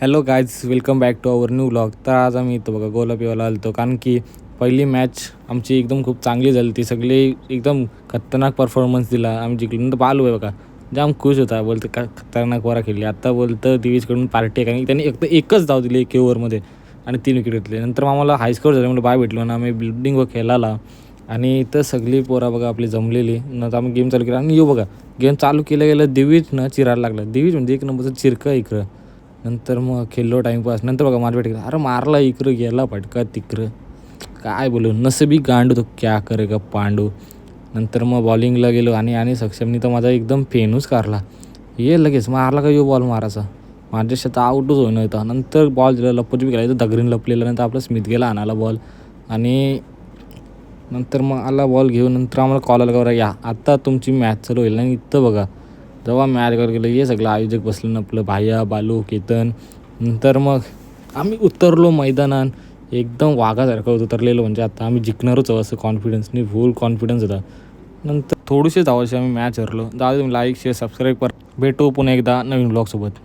Hello guys, welcome back to our new vlog. तर आज आम्ही इथं बघा गोलापीवाला आलतो, कारण की पहिली मॅच आमची एकदम खूप चांगली झाली. ती सगळी एकदम खतरनाक परफॉर्मन्स दिला. आम्ही जिंकलो. नंतर बालू आहे बघा, जाम खुश होता. बोलतं का खतरनाक वरा खेळली. आत्ता बोलतं दिवीजकडून पार्टी आहे, कारण की त्यांनी एकच धाव दिली 1 ओव्हरमध्ये आणि 3 विकेट घेतले. नंतर आम्हाला हायस्कोर झाले म्हणजे बाय भेटलो ना. आम्ही बिल्डिंगवर खेळायला आणि इथं सगळी पोरा बघा आपली जमलेली. नंतर आम्ही गेम चालू केला आणि बघा गेम चालू केलं गेलं दिवीज चिरायला लागला. दिवीज म्हणजे एक नंबरचं चिरकं इकडं. नंतर मग खेळलो टाईमपास. नंतर बघा मारपेट केला. अरे मारला इकडं, गेला फटका तिकडं. काय बोलू, नसबी गांडू तो क्या करेगा पांडू. नंतर मग बॉलिंगला गेलो आणि सक्षमनी तर माझा एकदम फेनूच काढला. ये लगेच मारला का यो बॉल मारायचा. माझ्या शेतात आऊटच होईन होता. नंतर बॉल दिला, लप्पची बी गेला. दगरीन लपलेला. नंतर आपला स्मिथ गेला आणायला बॉल आणि नंतर मग आला बॉल घेऊन. नंतर आम्हाला कॉल आला का या आता तुमची मॅच चालू होईल. आणि इथं बघा जेव्हा मॅच कर गेलं हे सगळं आयोजक बसलं ना, आपलं भाया बालू केतन. नंतर मग आम्ही उतरलो मैदानात. एकदम वाघासारखं उतरलेलो, म्हणजे आता आम्ही जिंकणारच आहोत असं कॉन्फिडन्सनी, फुल कॉन्फिडन्स होता. नंतर थोडीशी धावाशी आम्ही मॅच हरलो. जाऊ तुम्ही लाईक शेअर सबस्क्राईब कर. भेटू पुन्हा एकदा नवीन ब्लॉगसोबत.